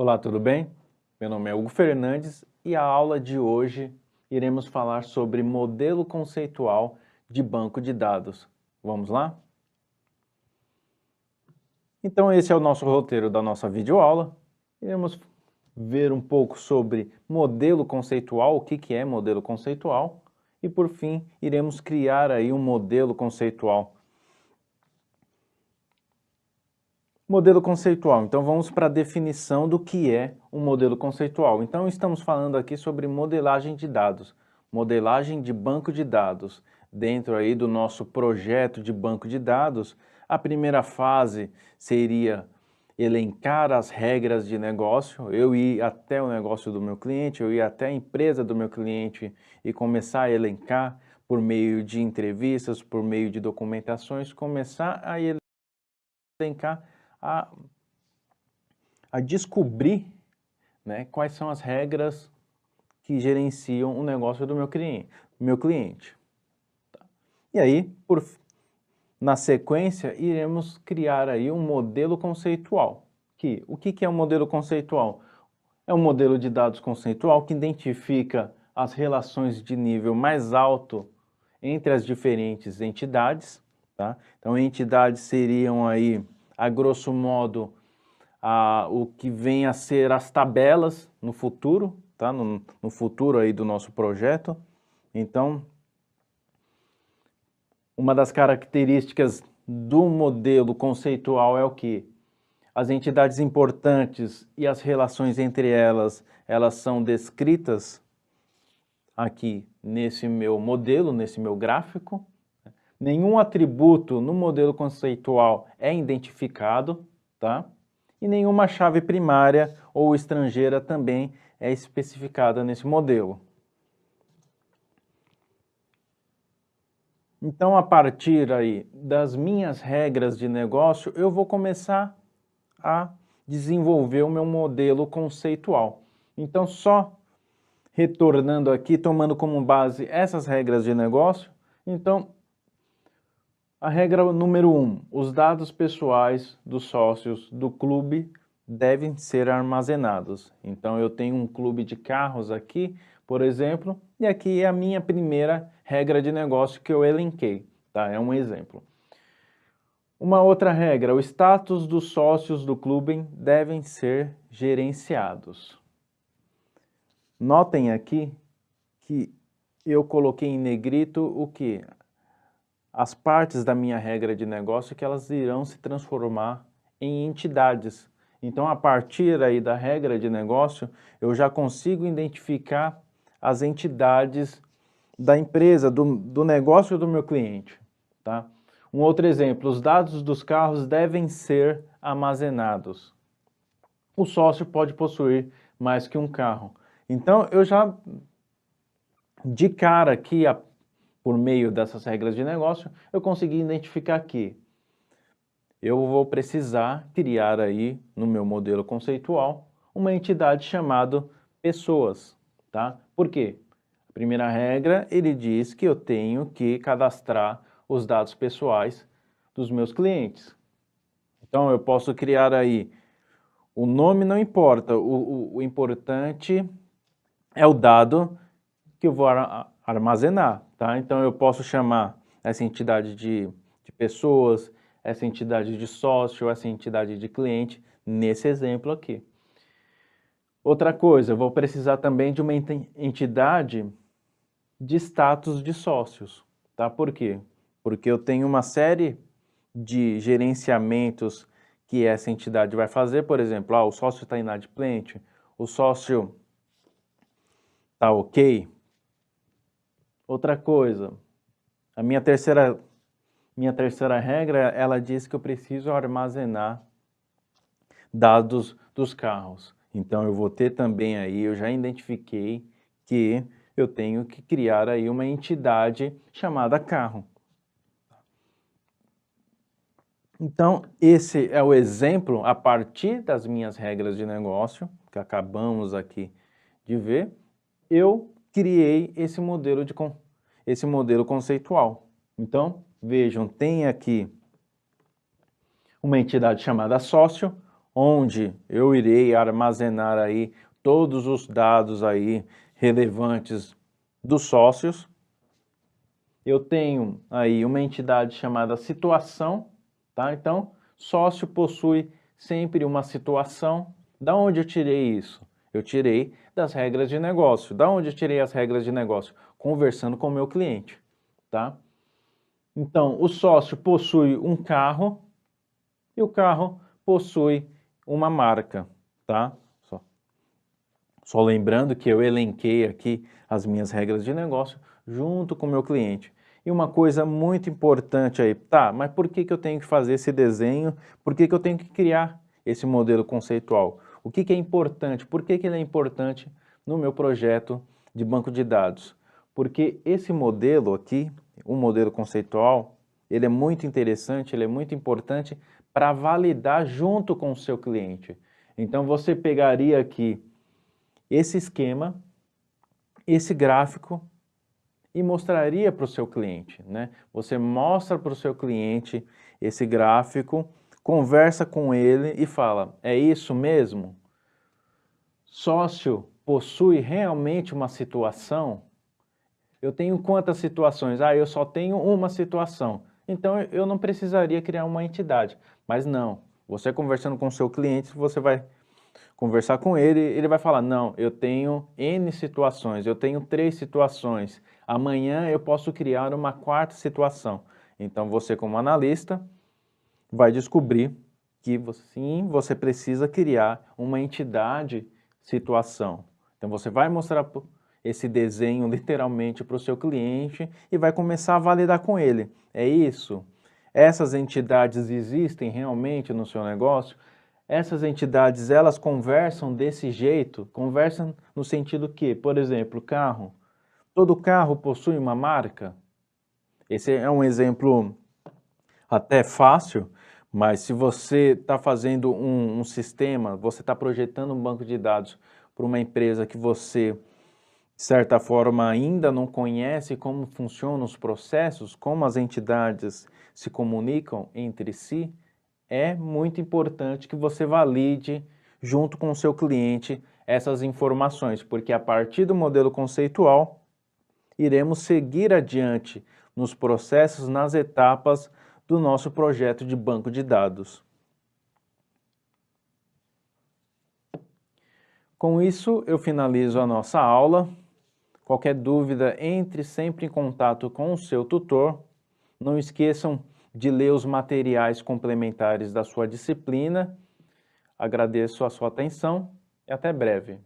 Olá, tudo bem? Meu nome é Hugo Fernandes e a aula de hoje iremos falar sobre modelo conceitual de banco de dados. Vamos lá? Então esse é o nosso roteiro da nossa videoaula. Iremos ver um pouco sobre modelo conceitual, o que é modelo conceitual, e por fim iremos criar aí um modelo conceitual. Modelo conceitual. Então vamos para a definição do que é um modelo conceitual. Então estamos falando aqui sobre modelagem de dados, modelagem de banco de dados. Dentro aí do nosso projeto de banco de dados, a primeira fase seria elencar as regras de negócio. Eu ir até o negócio do meu cliente, eu ir até a empresa do meu cliente e começar a elencar por meio de entrevistas, por meio de documentações, começar a elencar a descobrir, né, quais são as regras que gerenciam o negócio do meu cliente. Tá? E aí, na sequência, iremos criar aí um modelo conceitual. O que é um modelo conceitual? É um modelo de dados conceitual que identifica as relações de nível mais alto entre as diferentes entidades. Tá? Então, entidades seriam aí, a grosso modo, o que vem a ser as tabelas no futuro, tá? No futuro aí do nosso projeto. Então, uma das características do modelo conceitual é o que? As entidades importantes e as relações entre elas, elas são descritas aqui nesse meu modelo, nesse meu gráfico. Nenhum atributo no modelo conceitual é identificado, tá? E nenhuma chave primária ou estrangeira também é especificada nesse modelo. Então, a partir aí das minhas regras de negócio, eu vou começar a desenvolver o meu modelo conceitual. Então, só retornando aqui, tomando como base essas regras de negócio, então, a regra número 1, os dados pessoais dos sócios do clube devem ser armazenados. Então eu tenho um clube de carros aqui, por exemplo, e aqui é a minha primeira regra de negócio que eu elenquei, tá? É um exemplo. Uma outra regra, o status dos sócios do clube devem ser gerenciados. Notem aqui que eu coloquei em negrito o que? As partes da minha regra de negócio que elas irão se transformar em entidades. Então, a partir aí da regra de negócio, eu já consigo identificar as entidades da empresa, do negócio do meu cliente. Tá? Um outro exemplo, os dados dos carros devem ser armazenados. O sócio pode possuir mais que um carro. Então, eu já, de cara aqui, por meio dessas regras de negócio, eu consegui identificar que eu vou precisar criar aí, no meu modelo conceitual, uma entidade chamada pessoas, tá? Por quê? A primeira regra, ele diz que eu tenho que cadastrar os dados pessoais dos meus clientes. Então, eu posso criar aí, o nome não importa, o importante é o dado que eu vou armazenar, tá? Então eu posso chamar essa entidade de pessoas, essa entidade de sócio, essa entidade de cliente, nesse exemplo aqui. Outra coisa, eu vou precisar também de uma entidade de status de sócios, tá? Por quê? Porque eu tenho uma série de gerenciamentos que essa entidade vai fazer, por exemplo, o sócio está inadimplente, o sócio está ok. Outra coisa, a minha terceira regra, ela diz que eu preciso armazenar dados dos carros. Então eu vou ter também aí, eu já identifiquei que eu tenho que criar aí uma entidade chamada carro. Então esse é o exemplo a partir das minhas regras de negócio, que acabamos aqui de ver, eu criei esse modelo conceitual. Então, vejam, tem aqui uma entidade chamada sócio, onde eu irei armazenar aí todos os dados aí relevantes dos sócios. Eu tenho aí uma entidade chamada situação, tá? Então, sócio possui sempre uma situação. Da onde eu tirei isso? Eu tirei das regras de negócio. Da onde eu tirei as regras de negócio? Conversando com o meu cliente, tá? Então, o sócio possui um carro e o carro possui uma marca, tá? Só lembrando que eu elenquei aqui as minhas regras de negócio junto com o meu cliente. E uma coisa muito importante aí, tá, mas por que eu tenho que fazer esse desenho? Por que eu tenho que criar esse modelo conceitual? O que é importante? Por que ele é importante no meu projeto de banco de dados? Porque esse modelo aqui, o modelo conceitual, ele é muito interessante, ele é muito importante para validar junto com o seu cliente. Então você pegaria aqui esse esquema, esse gráfico e mostraria para o seu cliente, né? Você mostra para o seu cliente esse gráfico, conversa com ele e fala, é isso mesmo? Sócio possui realmente uma situação? Eu tenho quantas situações? Ah, eu só tenho uma situação. Então eu não precisaria criar uma entidade. Mas não, você conversando com o seu cliente, você vai conversar com ele, ele vai falar, não, eu tenho N situações, eu tenho 3 situações, amanhã eu posso criar uma 4ª situação. Então você como analista vai descobrir que sim, você precisa criar uma entidade situação. Então você vai mostrar esse desenho literalmente para o seu cliente e vai começar a validar com ele. É isso? Essas entidades existem realmente no seu negócio? Essas entidades, elas conversam desse jeito? Conversam no sentido que, por exemplo, carro. Todo carro possui uma marca? Esse é um exemplo até fácil, mas se você está fazendo um sistema, você está projetando um banco de dados para uma empresa que você, de certa forma, ainda não conhece como funcionam os processos, como as entidades se comunicam entre si, é muito importante que você valide junto com o seu cliente essas informações, porque a partir do modelo conceitual, iremos seguir adiante nos processos, nas etapas do nosso projeto de banco de dados. Com isso, eu finalizo a nossa aula. Qualquer dúvida, entre sempre em contato com o seu tutor. Não esqueçam de ler os materiais complementares da sua disciplina. Agradeço a sua atenção e até breve.